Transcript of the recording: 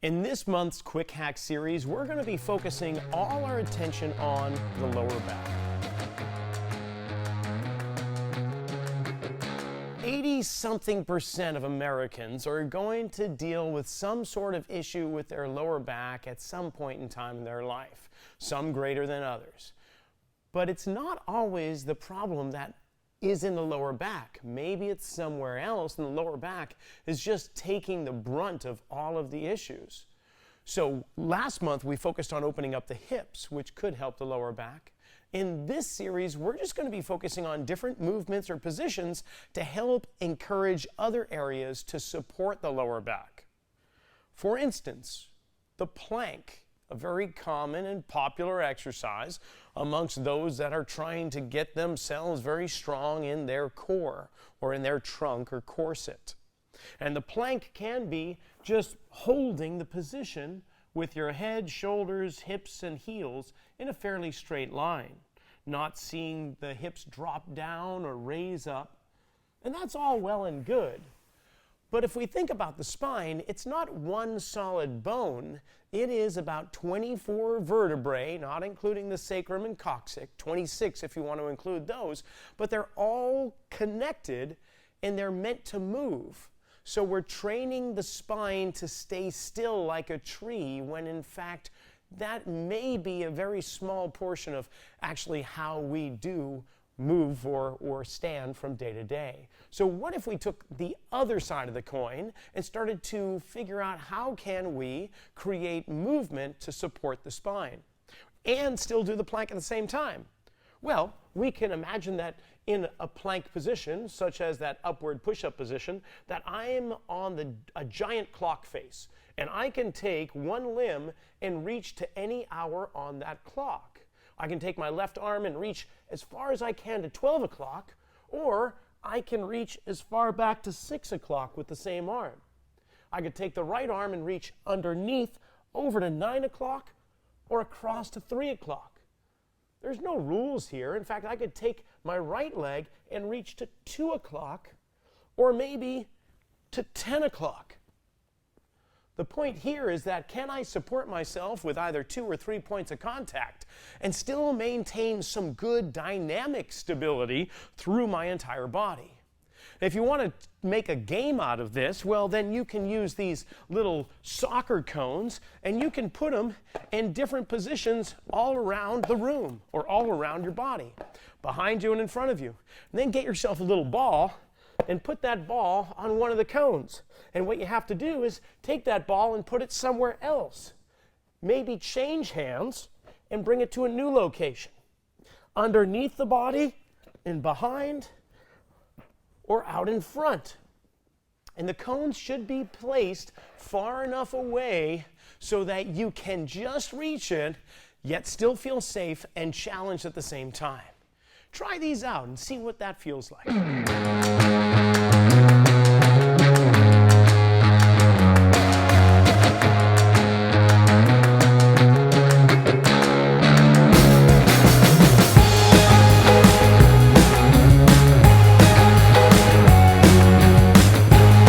In this month's Quick Hack series, we're going to be focusing all our attention on the lower back. 80-something% of Americans are going to deal with some sort of issue with their lower back at some point in time in their life, some greater than others. But it's not always the problem that is in the lower back. Maybe it's somewhere else, and the lower back is just taking the brunt of all of the issues. So last month we focused on opening up the hips, which could help the lower back. In this series, we're just going to be focusing on different movements or positions to help encourage other areas to support the lower back. For instance, the plank, a very common and popular exercise amongst those that are trying to get themselves very strong in their core or in their trunk or corset. And the plank can be just holding the position with your head, shoulders, hips, and heels in a fairly straight line, not seeing the hips drop down or raise up. And that's all well and good. But if we think about the spine, it's not one solid bone. It is about 24 vertebrae, not including the sacrum and coccyx, 26 if you want to include those, but they're all connected and they're meant to move. So we're training the spine to stay still like a tree when in fact that may be a very small portion of actually how we do move or stand from day to day. So what if we took the other side of the coin and started to figure out how can we create movement to support the spine and still do the plank at the same time? Well, we can imagine that in a plank position, such as that upward push-up position, that I'm on a giant clock face, and I can take one limb and reach to any hour on that clock. I can take my left arm and reach as far as I can to 12 o'clock, or I can reach as far back to 6 o'clock with the same arm. I could take the right arm and reach underneath over to 9 o'clock or across to 3 o'clock. There's no rules here. In fact, I could take my right leg and reach to 2 o'clock or maybe to 10 o'clock. The point here is that can I support myself with either 2 or 3 points of contact and still maintain some good dynamic stability through my entire body? If you want to make a game out of this, well, then you can use these little soccer cones and you can put them in different positions all around the room or all around your body, behind you and in front of you. And then get yourself a little ball and put that ball on one of the cones. And what you have to do is take that ball and put it somewhere else. Maybe change hands and bring it to a new location. Underneath the body and behind or out in front. And the cones should be placed far enough away so that you can just reach it, yet still feel safe and challenged at the same time. Try these out and see what that feels like.